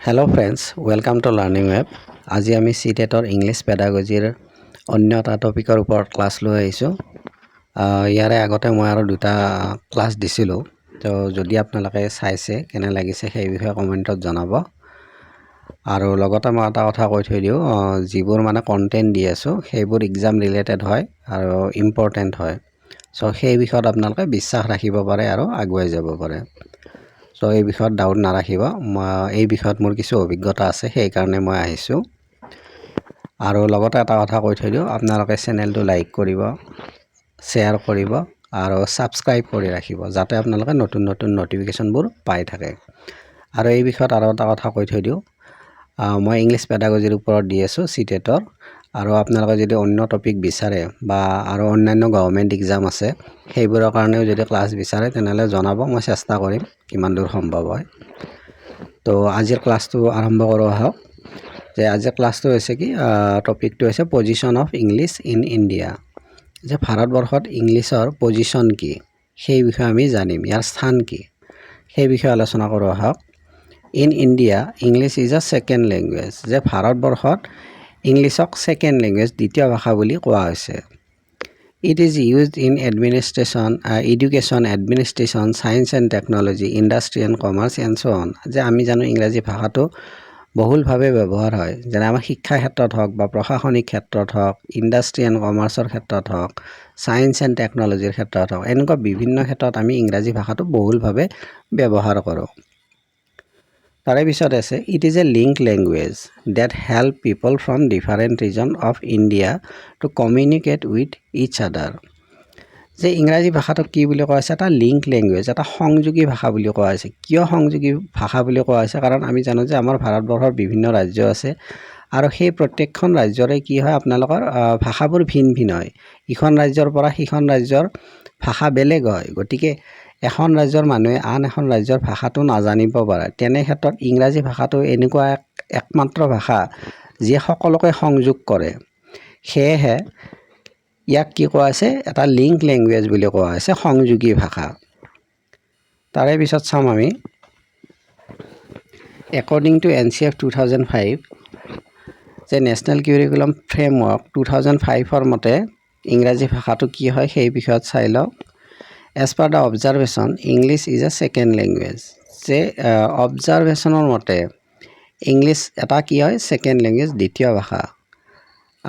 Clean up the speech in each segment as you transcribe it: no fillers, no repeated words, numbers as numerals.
Hello friends, welcome to Learning Web. আজি আমি CTETৰ English পেডাগজিৰ অন্য এটা টপিকৰ ওপৰত ক্লাছ লৈ আহিছোঁ। ইয়াৰে আগতে মই আৰু দুটা ক্লাছ দিছিলোঁ। তো যদি আপোনালোকে চাইছে কেনে লাগিছে সেই বিষয়ে কমেণ্টত জনাব। আৰু লগতে মই এটা কথা কৈ থৈ দিওঁ, যিবোৰ মানে কণ্টেণ্ট দি আছোঁ সেইবোৰ এক্সাম ৰিলেটেড হয় আৰু ইম্পৰ্টেণ্ট হয়। চ' সেই বিষয়ত আপোনালোকে বিশ্বাস ৰাখিব পাৰে আৰু আগুৱাই যাব পাৰে। চ' এই বিষয়ত ডাউট নাৰাখিব। এই বিষয়ত মোৰ কিছু অভিজ্ঞতা আছে, সেইকাৰণে মই আহিছোঁ। আৰু লগতে এটা কথা কৈ থৈ দিওঁ, আপোনালোকে চেনেলটো লাইক কৰিব, শ্বেয়াৰ কৰিব আৰু ছাবস্ক্ৰাইব কৰি ৰাখিব, যাতে আপোনালোকে নতুন নতুন নটিফিকেশ্যনবোৰ পাই থাকে। আৰু এই বিষয়ত আৰু এটা কথা কৈ থৈ দিওঁ, মই ইংলিছ পেডাগজিৰ ওপৰত দি আছোঁ CTETৰ। আৰু আপোনালোকে যদি অন্য টপিক বিচাৰে বা আৰু অন্যান্য গভৰ্ণমেণ্ট এক্সাম আছে সেইবোৰৰ কাৰণেও যদি ক্লাছ বিচাৰে তেনেহ'লে জনাব, মই চেষ্টা কৰিম কিমান দূৰ সম্ভৱ হয়। তো আজিৰ ক্লাছটো আৰম্ভ কৰোঁ আহক। যে আজিৰ ক্লাছটো হৈছে কি, টপিকটো হৈছে position of English in India. যে ভাৰতবৰ্ষত ইংলিছৰ পজিশ্যন কি সেই বিষয়ে আমি জানিম, ইয়াৰ স্থান কি সেই বিষয়ে আলোচনা কৰোঁ আহক। In India English is a second language. যে ভাৰতবৰ্ষত ইংলিছক ছেকেণ্ড লেংগুৱেজ, দ্বিতীয় ভাষা বুলি কোৱা হৈছে। It is used in administration, education, administration, science and technology, industry and commerce and so on. যে আমি জানো ইংৰাজী ভাষাটো বহুলভাৱে ব্যৱহাৰ হয়, যেনে আমাৰ শিক্ষা ক্ষেত্ৰত হওক বা প্ৰশাসনিক ক্ষেত্ৰত হওক, ইণ্ডাষ্ট্ৰি এণ্ড কমাৰ্চৰ ক্ষেত্ৰত হওক, ছায়েন্স এণ্ড টেকন'লজিৰ ক্ষেত্ৰত হওক, এনেকুৱা বিভিন্ন ক্ষেত্ৰত আমি ইংৰাজী ভাষাটো বহুলভাৱে ব্যৱহাৰ কৰোঁ। তাৰে পিছত আছে it is a link language that help people from different region of India to communicate with each other. যে ইংৰাজী ভাষাটোক কি বুলি কোৱা হৈছে, এটা লিংক লেংগুৱেজ, এটা সংযোগী ভাষা বুলি কোৱা হৈছে। কিয় সংযোগী ভাষা বুলি কোৱা হৈছে? কাৰণ আমি জানো যে আমাৰ ভাৰতবৰ্ষৰ বিভিন্ন ৰাজ্য আছে আৰু সেই প্ৰত্যেকখন ৰাজ্যৰে কি হয়, আপোনালোকৰ ভাষাবোৰ ভিন ভিন হয়। ইখন ৰাজ্যৰ পৰা সিখন ৰাজ্যৰ ভাষা বেলেগ হয়। গতিকে এখন ৰাজ্যৰ মানুহে আন এখন ৰাজ্যৰ ভাষাটো নাজানিব পাৰে। তেনে ক্ষেত্ৰত ইংৰাজী ভাষাটো এনেকুৱা একমাত্ৰ ভাষা যিয়ে সকলোকে সংযোগ কৰে। সেয়েহে ইয়াক কি কোৱা হৈছে, এটা লিংক লেংগুৱেজ বুলি কোৱা হৈছে, সংযোগী ভাষা। তাৰে পিছত চাম আমি একৰ্ডিং টু NCF 2005, যে নেশ্যনেল কাৰিকুলাম ফ্ৰেমৱৰ্ক 2005ৰ মতে ইংৰাজী ভাষাটো কি হয় সেই বিষয়ত চাই লওক। As per the observation English is a second language. যে অবজাৰভেশ্যনৰ মতে ইংলিছ এটা কি হয়, ছেকেণ্ড লেংগুৱেজ, দ্বিতীয় ভাষা।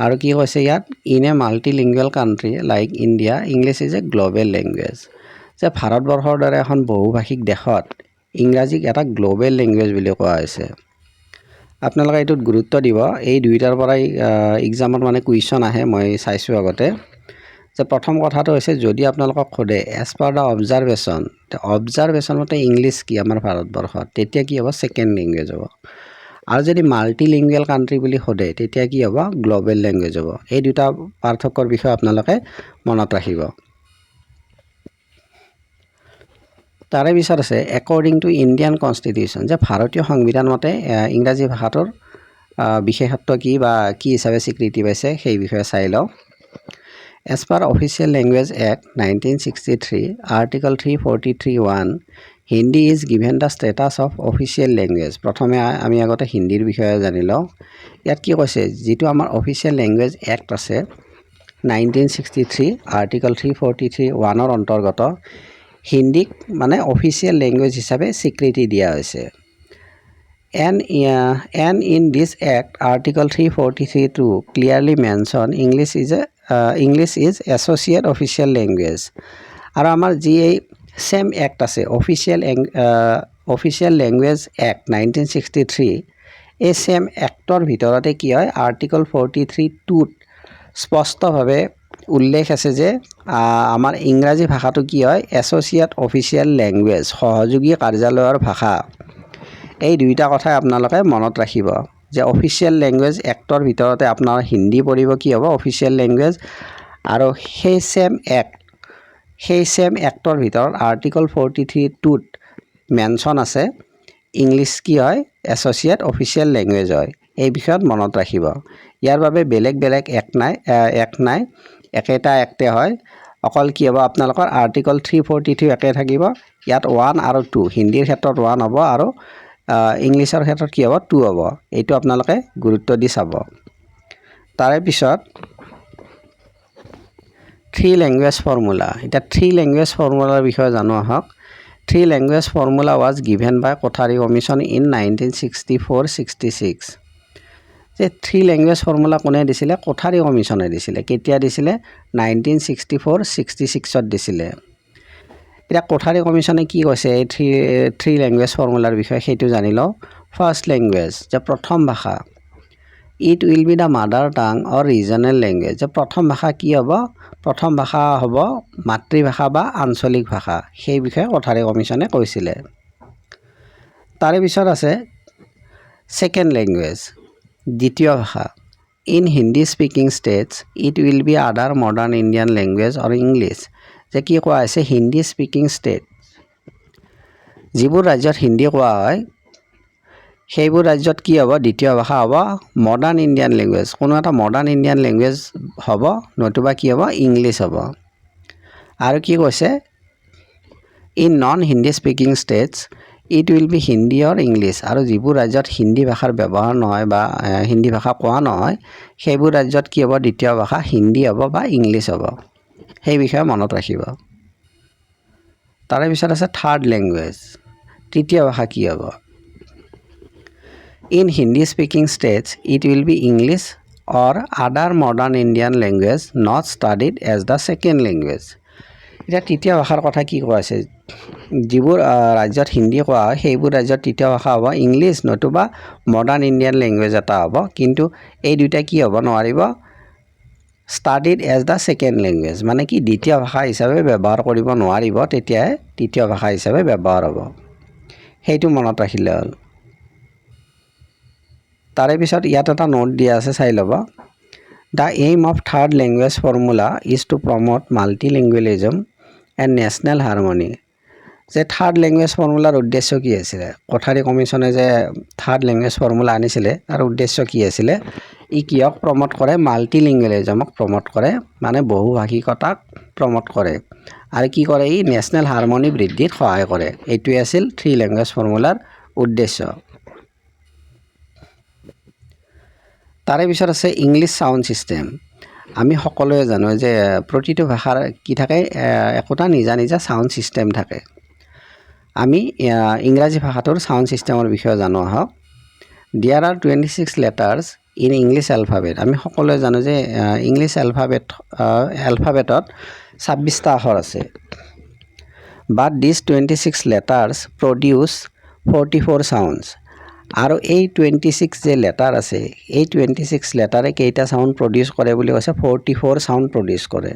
আৰু কি কৈছে ইয়াত, in a multilingual country like India English is a global language. যে ভাৰতবৰ্ষৰ দৰে এখন বহুভাষিক দেশত ইংৰাজীক এটা গ্ল'বেল লেংগুৱেজ বুলি কোৱা হৈছে। আপোনালোকে এইটোত গুৰুত্ব দিব, এই দুইটাৰ পৰাই এক্সামত মানে কুৱেশ্যন আহে, মই চাইছোঁ আগতে। যে প্ৰথম কথাটো হৈছে, যদি আপোনালোকক সোধে as per the observation, observation মতে ইংলিছ কি আমাৰ ভাৰতবৰ্ষত, তেতিয়া কি হ'ব, ছেকেণ্ড লেংগুৱেজ হ'ব। আৰু যদি মাল্টিলিংগুৱেল কাণ্ট্ৰি বুলি সোধে তেতিয়া কি হ'ব, গ্ল'বেল লেংগুৱেজ হ'ব। এই দুটা পাৰ্থক্যৰ বিষয়ে আপোনালোকে মনত ৰাখিব। তাৰে পিছত আছে একৰ্ডিং টু ইণ্ডিয়ান কনষ্টিটিউশ্যন। যে ভাৰতীয় সংবিধান মতে ইংৰাজী ভাষাটোৰ বিশেষত্ব কি বা কি হিচাপে স্বীকৃতি পাইছে সেই বিষয়ে চাই লওঁ। As per official language act 1963 article 343(1) Hindi is given the status of official language. প্ৰথমে আমি আগতে হিন্দীৰ বিষয়ে জানি লওঁ। ইয়াত কি কৈছে, যিটো আমাৰ অফিচিয়েল লেংগুৱেজ এক্ট আছে 1963 আৰ্টিকল 343(1)ৰ অন্তৰ্গত হিন্দীক মানে অফিচিয়েল লেংগুৱেজ হিচাপে স্বীকৃতি দিয়া হৈছে। And in this act article 343(2) clearly mention English is associate official language. আৰু আমাৰ যি এই চেম এক্ট আছে অফিচিয়েল লেংগুৱেজ এক্ট 1963, এই চেম এক্টৰ ভিতৰতে কি হয়, আৰ্টিকল 43(2)ত স্পষ্টভাৱে উল্লেখ আছে যে আমাৰ ইংৰাজী ভাষাটো কি হয়, এছ'চিয়েট অফিচিয়েল লেংগুৱেজ, সহযোগী কাৰ্যালয়ৰ ভাষা। এই দুইটা কথাই আপোনালোকে মনত ৰাখিব, যে অফিচিয়েল লেংগুৱেজ এক্টৰ ভিতৰতে আপোনাৰ হিন্দী পৰিব, কি হ'ব, অফিচিয়েল লেংগুৱেজ। আৰু সেই চেম এক্টৰ ভিতৰত আৰ্টিকল 43(2)ত মেনশ্যন আছে ইংলিছ কি হয়, এছ'চিয়েট অফিচিয়েল লেংগুৱেজ হয়। এই বিষয়ত মনত ৰাখিব। ইয়াৰ বাবে বেলেগ বেলেগ এক্ট নাই, একেটা এক্টে হয়। অকল কি হ'ব, আপোনালোকৰ আৰ্টিকল 343 একে থাকিব। ইয়াত 1 আৰু 2, হিন্দীৰ ক্ষেত্ৰত 1 হ'ব আৰু ইংলিছৰ ক্ষেত্ৰত কি হ'ব টু হ'ব এইটো আপোনালোকে গুৰুত্ব দি চাব তাৰে পিছত থ্ৰী লেংগুৱেজ ফৰ্মুলা এটা থ্ৰী লেংগুৱেজ ফৰ্মুলাৰ বিষয়ে জানো আহক three language formula was given by Kothari commission in 1964-66 যে থ্ৰী লেংগুৱেজ ফৰ্মুলা কোনে দিছিলে কোঠাৰী কমিশ্যনে দিছিলে কেতিয়া দিছিলে 1964-66ত দিছিলে এটা কোঠাৰী কমিশ্যনে কি কৈছে এই থ্ৰী লেংগুৱেজ ফৰ্মুলাৰ বিষয়ে সেইটো জানি লওঁ ফাৰ্ষ্ট লেংগুৱেজ যে প্ৰথম ভাষা it will B the mother টাং অৰ ৰিজনেল লেংগুৱেজ যে প্ৰথম ভাষা কি হ'ব প্ৰথম ভাষা হ'ব মাতৃভাষা বা আঞ্চলিক ভাষা সেই বিষয়ে কোঠাৰী কমিশ্যনে কৈছিলে তাৰে পিছত আছে সেকেন্ড লেংগুৱেজ দ্বিতীয় ভাষা in Hindi speaking states it will B আদাৰ মডাৰ্ণ ইণ্ডিয়ান লেংগুৱেজ অৰ ইংলিছ যে কি কোৱা হৈছে হিন্দী স্পিকিং ষ্টেট যিবোৰ ৰাজ্যত হিন্দী কোৱা হয় সেইবোৰ ৰাজ্যত কি হ'ব দ্বিতীয় ভাষা হ'ব মডাৰ্ণ ইণ্ডিয়ান লেংগুৱেজ কোনো এটা মডাৰ্ণ ইণ্ডিয়ান লেংগুৱেজ হ'ব নতুবা কি হ'ব ইংলিছ হ'ব আৰু কি কৈছে in non Hindi speaking states it will be Hindi or English আৰু যিবোৰ ৰাজ্যত হিন্দী ভাষাৰ ব্যৱহাৰ নহয় বা হিন্দী ভাষা কোৱা নহয় সেইবোৰ ৰাজ্যত কি হ'ব দ্বিতীয় ভাষা হিন্দী হ'ব বা ইংলিছ হ'ব সেই বিষয়ে মনত ৰাখিব তাৰে পিছত আছে থাৰ্ড লেংগুৱেজ তৃতীয় ভাষা কি হ'ব in Hindi speaking states it will be English or other modern Indian language not studied as the second language এতিয়া তৃতীয় ভাষাৰ কথা কি কোৱা আছে যিবোৰ ৰাজ্যত হিন্দী কোৱা হয় সেইবোৰ ৰাজ্যত তৃতীয় ভাষা হ'ব ইংলিছ নতুবা মডাৰ্ণ ইণ্ডিয়ান লেংগুৱেজ এটা হ'ব কিন্তু এই দুটা কি হ'ব নোৱাৰিব studied as the second language মানে কি দ্বিতীয় ভাষা হিচাপে ব্যৱহাৰ কৰিব নোৱাৰিব তেতিয়াহে তৃতীয় ভাষা হিচাপে ব্যৱহাৰ হ'ব সেইটো মনত ৰাখিলে হ'ল তাৰে পিছত ইয়াত এটা নোট দিয়া আছে চাই ল'ব the aim of third language formula is to promote multilingualism and national harmony যে থাৰ্ড লেংগুৱেজ ফৰ্মুলাৰ উদ্দেশ্য কি আছিলে কোঠাৰী কমিশ্যনে যে থাৰ্ড লেংগুৱেজ ফৰ্মুলা আনিছিলে তাৰ উদ্দেশ্য কি আছিলে ই কিয়ক প্ৰমোট কৰে মাল্টিলিংগুৱেলিজমক প্ৰমোট কৰে মানে বহুভাষিকতাক প্ৰমোট কৰে আৰু কি কৰে ই নেশ্যনেল হাৰমনি বৃদ্ধিত সহায় কৰে এইটোৱে আছিল থ্ৰী লেংগুৱেজ ফৰ্মুলাৰ উদ্দেশ্য তাৰে পিছত আছে ইংলিছ সাউণ্ড সিস্টেম আমি সকলোৱে জানো যে প্ৰতিটো ভাষাৰ কি থাকে একোটা নিজা নিজা সাউণ্ড সিস্টেম থাকে আমি ইংৰাজী ভাষাটোৰ সাউণ্ড সিস্টেমৰ বিষয়ে জানো আহক there are 26 letters in English alphabet আমি সকলোৱে জানো যে ইংলিছ এলফাবেটত 26টা আখৰ আছে বাট দিছ 26 লেটাৰ্ছ প্ৰডিউচ 44 সাউণ্ডছ আৰু এই 26 যে লেটাৰ আছে এই 26 লেটাৰে কেইটা সাউণ্ড প্ৰডিউচ কৰে বুলি কৈছে 44 সাউণ্ড প্ৰডিউচ কৰে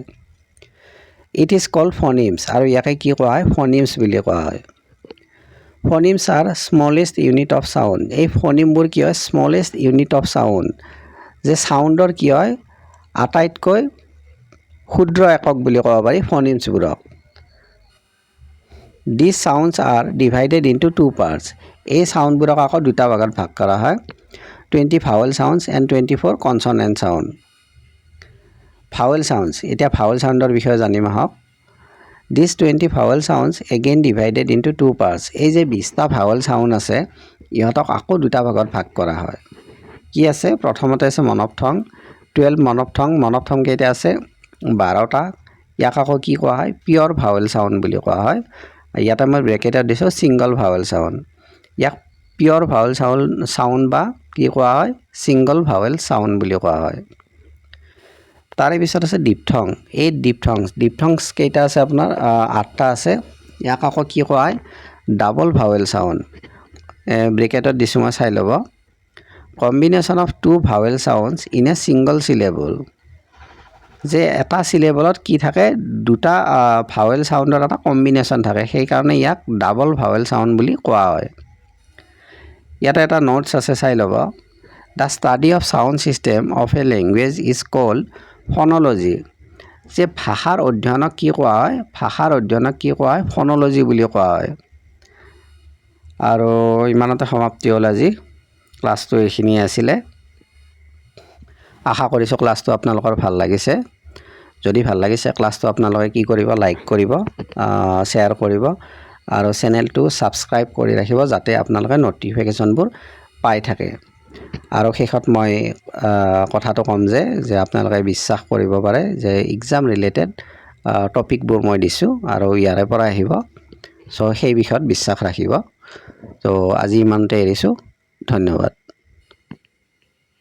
ইট ইজ কল্ড ফনিমছ আৰু ইয়াকে কি কোৱা হয় ফনিমছ বুলি কোৱা হয় phonemes are smallest unit of sound এই ফনিমবোৰ কি হয় স্মলেষ্ট ইউনিট অফ সাউণ্ড যে সাউণ্ডৰ কি হয় আটাইতকৈ ক্ষুদ্ৰ একক বুলি ক'ব পাৰি ফনিমছবোৰক These sounds are divided into two parts. এই সাউণ্ডবোৰক আকৌ দুটা ভাগত ভাগ কৰা হয় 20 vowel sounds and 24 consonant sound. Vowel sounds এতিয়া vowel soundৰ বিষয়ে জানিম আহক These 20 vowel sounds again divided into two parts. এই যে 20টা vowel sound আছে ইহঁতক আকৌ দুটা ভাগত ভাগ কৰা হয় কি আছে প্ৰথমতে আছে মনপথং 12 মনপথং কেইটা আছে 12টা ইয়াক আকৌ কি কোৱা হয় পিয়ৰ ভাৱেল সাউণ্ড বুলি কোৱা হয় ইয়াতে মই ব্ৰেকেটত দিছো সিঙ্গল ভাৱেল সাউণ্ড ইয়াক পিয়ৰ ভাৱেল সাউণ্ড বা কি কোৱা হয় সিঙ্গল ভাৱেল সাউণ্ড বুলি কোৱা হয় তাৰে পিছত আছে ডিপথং এই ডিপথংছ কেইটা আছে আপোনাৰ 8টা আছে ইয়াক আকৌ কি কোৱা হয় ডাবল ভাৱেল সাউণ্ড ব্ৰেকেটত দিছো মই চাই ল'ব combination of two vowel sounds in a single syllable যে এটা সিলেবলত কি থাকে দুটা ভাৱেল সাউণ্ডৰ এটা কম্বিনেশ্যন থাকে সেই কাৰণে ইয়াক ডাবল ভাৱেল সাউণ্ড বুলি কোৱা হয় ইয়াতে এটা নোটছ আছে চাই ল'ব the study of sound system of a language is called phonology যে ভাষাৰ অধ্যয়নক কি কোৱা হয় ফন'লজি বুলি কোৱা হয় আৰু ইমানতে সমাপ্তি হ'ল আজি ক্লাছটো এইখিনি আছিলে আশা কৰিছোঁ ক্লাছটো আপোনালোকৰ ভাল লাগিছে যদি ভাল লাগিছে ক্লাছটো আপোনালোকে কি কৰিব লাইক কৰিব শ্বেয়াৰ কৰিব আৰু চেনেলটো ছাবস্ক্ৰাইব কৰি ৰাখিব যাতে আপোনালোকে নটিফিকেশ্যনবোৰ পাই থাকে আৰু শেষত মই কথাটো ক'ম যে আপোনালোকে বিশ্বাস কৰিব পাৰে যে এক্সাম ৰিলেটেড টপিকবোৰ মই দিছোঁ আৰু ইয়াৰে পৰা আহিব চ' সেই বিষয়ত বিশ্বাস ৰাখিব ত' আজি ইমানতে এৰিছোঁ ধন্যবাদ